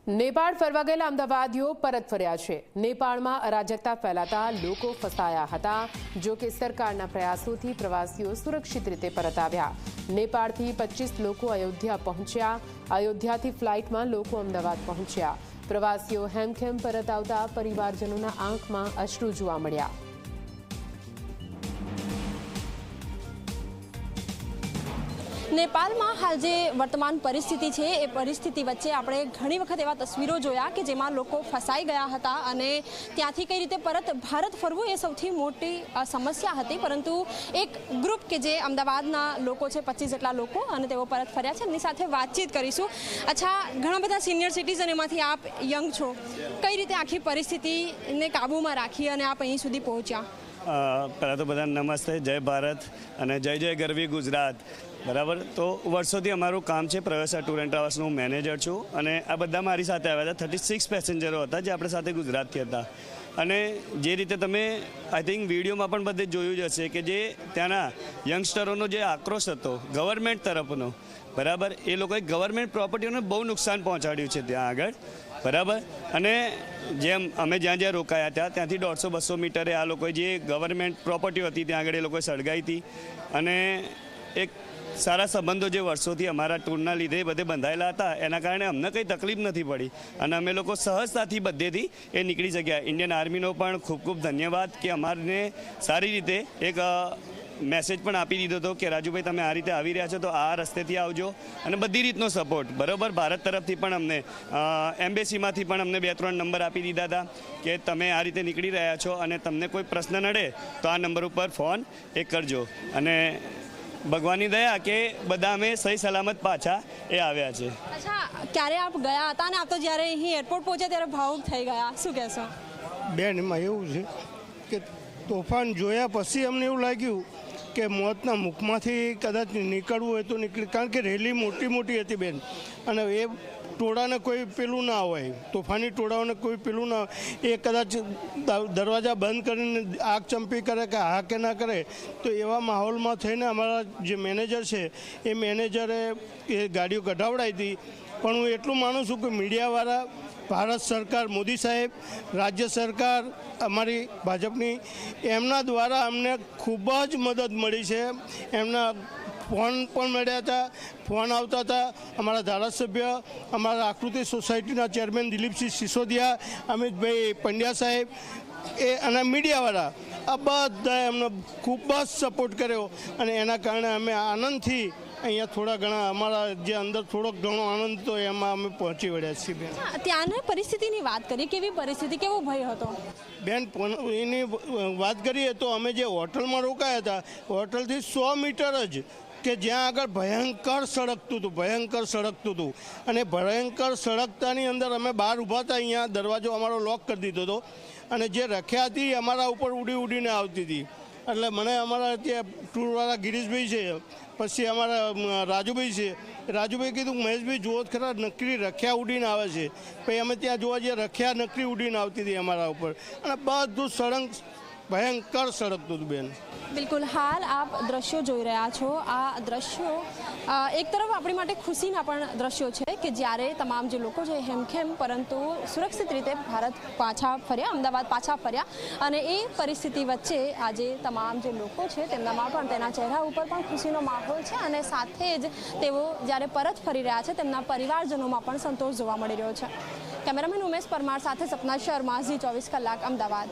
નેપાળ ફરવા ગયેલા અમદાવાદીઓ પરત ફર્યા છે। નેપાળમાં અરાજકતા ફેલાતા લોકો ફસાયા હતા। જો કે સરકારના પ્રયાસોથી પ્રવાસીઓ સુરક્ષિત રીતે પરત આવ્યા। નેપાળથી 25 લોકો અયોધ્યા પહોંચ્યા। અયોધ્યાથી ફ્લાઇટમાં લોકો અમદાવાદ પહોંચ્યા। પ્રવાસીઓ હેમખેમ પરત આવતા પરિવારજનોના આંખમાં અશ્રુ જોવા મળ્યા। नेपाल में हाल जे वर्तमान परिस्थिति है ए परिस्थिति वच्चे આપણે ઘણી વખત એવા તસવીરો જોયા કે જેમાં લોકો ફસાઈ ગયા હતા અને ત્યાંથી કઈ રીતે પરત ભારત ફરવું એ સૌથી મોટી સમસ્યા હતી। પરંતુ એક ગ્રુપ કે જે અમદાવાદના લોકો છે 25 જેટલા લોકો અને તેઓ પરત ફર્યા છે, એમની સાથે વાતચીત કરીશું। અચ્છા, ઘણા બધા સિનિયર સિટીઝન એમાંથી આપ યંગ છો, કઈ રીતે આખી પરિસ્થિતિને કાબૂમાં રાખી અને આપ અહીં સુધી પહોંચ્યા? પહેલાં તો બધાને નમસ્તે, જય ભારત અને જય જય ગરવી ગુજરાત। બરાબર, તો વર્ષોથી અમારું કામ છે પ્રવેશા ટૂર એન્ડ ટ્રાવેલ્સનું મેનેજર છું અને આ બધા મારી સાથે આવ્યા હતા। 36 પેસેન્જરો હતા જે આપણે સાથે ગુજરાતથી હતા। અને જે રીતે તમે આઈ થિંક વિડીયોમાં પણ બધે જોયું જ હશે કે જે ત્યાંના યંગસ્ટરોનો જે આક્રોશ હતો ગવર્મેન્ટ તરફનો, બરાબર, એ લોકોએ ગવર્મેન્ટ પ્રોપર્ટીઓને બહુ નુકસાન પહોંચાડ્યું છે ત્યાં આગળ, બરાબર। અને જેમ અમે જ્યાં જ્યાં રોકાયા હતા ત્યાંથી 150-200 મીટરે આ લોકોએ જે ગવર્મેન્ટ પ્રોપર્ટીઓ હતી ત્યાં આગળ એ લોકોએ સળગાવી હતી। અને એક સારા સંબંધો જે વર્ષોથી અમારા ટૂરના લીધે બધે બંધાયેલા હતા એના કારણે અમને કંઈ તકલીફ નથી પડી અને અમે લોકો સહજતાથી બધેથી એ નીકળી શક્યા। ઇન્ડિયન આર્મીનો પણ ખૂબ ખૂબ ધન્યવાદ કે અમારને સારી રીતે એક મેસેજ પણ આપી દીધો હતો કે રાજુભાઈ તમે આ રીતે આવી રહ્યા છો તો આ રસ્તેથી આવજો, અને બધી રીતનો સપોર્ટ, બરાબર। ભારત તરફથી પણ અમને એમ્બેસીમાંથી પણ અમને 2-3 નંબર આપી દીધા હતા કે તમે આ રીતે નીકળી રહ્યા છો અને તમને કોઈ પ્રશ્ન નડે તો આ નંબર ઉપર ફોન કરજો। અને ભગવાનની દયા કે બધા અમે સહી સલામત પાછા આવ્યા છે। અચ્છા, ક્યારે આપ ગયા હતા અને આપ તો જ્યારે અહીં એરપોર્ટ પહોંચ્યા ત્યારે ભાવુક થઈ ગયા, શું કહેશો? બેન, એમાં એવું છે કે તોફાન જોયા પછી અમને એવું લાગ્યું કે મોતના મુખમાંથી કદાચ નીકળવું હોય તો નીકળી, કારણ કે રેલી મોટી મોટી હતી બેન, અને એ ટોળાને કોઈ પેલું ના હોય, તોફાની ટોળાઓને કોઈ પેલું ના હોય, એ કદાચ દરવાજા બંધ કરીને આગ ચંપી કરે કે હા કે ના કરે, તો એવા માહોલમાં થઈને અમારા જે મેનેજર છે એ મેનેજરે એ ગાડીઓ કઢાવડાવી હતી। પણ હું એટલું માનું છું કે મીડિયાવાળા, ભારત સરકાર, મોદી સાહેબ, રાજ્ય સરકાર અમારી ભાજપની, એમના દ્વારા અમને ખૂબ જ મદદ મળી છે। એમના ફોન પણ મળ્યા હતા, ફોન આવતા હતા। અમારા ધારાસભ્ય, અમારા આકૃતિ સોસાયટીના ચેરમેન દિલીપસિંહ સિસોદિયા, અમિતભાઈ પંડ્યા સાહેબ એ અને મીડિયાવાળા આ બધાએ અમને ખૂબ જ સપોર્ટ કર્યો અને એના કારણે અમે આનંદથી અહીંયા થોડા ઘણા અમારા જે અંદર થોડોક ઘણો આનંદ તો એમાં અમે પહોંચી વળ્યા છીએ બેન। ત્યાંની પરિસ્થિતિની વાત કરીએ, કેવી પરિસ્થિતિ, કેવો ભય હતો? બેન, એની વાત કરીએ તો અમે જે હોટલમાં રોકાયા હતા, હોટલથી 100 મીટર જ કે જ્યાં આગળ ભયંકર સળગતું હતું અને ભયંકર સળગતાની અંદર અમે બહાર ઊભા હતા। અહીંયા દરવાજો અમારો લોક કરી દીધો હતો અને જે રખ્યા હતી અમારા ઉપર ઉડીને આવતી હતી। એટલે મને અમારા ત્યાં ટૂરવાળા ગિરીશભાઈ છે, પછી અમારા રાજુભાઈ છે, રાજુભાઈ કીધું મહેશભાઈ જુઓ ખરા, નકરી રખ્યા ઉડીને આવે છે। પછી અમે ત્યાં જોવા જઈએ, રખ્યા નકરી ઉડીને આવતી હતી અમારા ઉપર અને બધું ભયંકર સળગતું હતું બેન। બિલકુલ, હાલ આપ દ્રશ્યો જોઈ રહ્યા છો। આ દ્રશ્યો એક તરફ આપણી માટે ખુશીના પણ દ્રશ્યો છે કે જ્યારે તમામ જે લોકો છે હેમખેમ પરંતુ સુરક્ષિત રીતે ભારત પાછા ફર્યા, અમદાવાદ પાછા ફર્યા, અને એ પરિસ્થિતિ વચ્ચે આજે તમામ જે લોકો છે તેમનામાં પણ તેના ચહેરા ઉપર પણ ખુશીનો માહોલ છે અને સાથે જ તેઓ જ્યારે પરત ફરી રહ્યા છે તેમના પરિવારજનોમાં પણ સંતોષ જોવા મળી રહ્યો છે। કેમેરામેન ઉમેશ પરમાર સાથે સપના શર્મા, ઝી 24 કલાક, અમદાવાદ।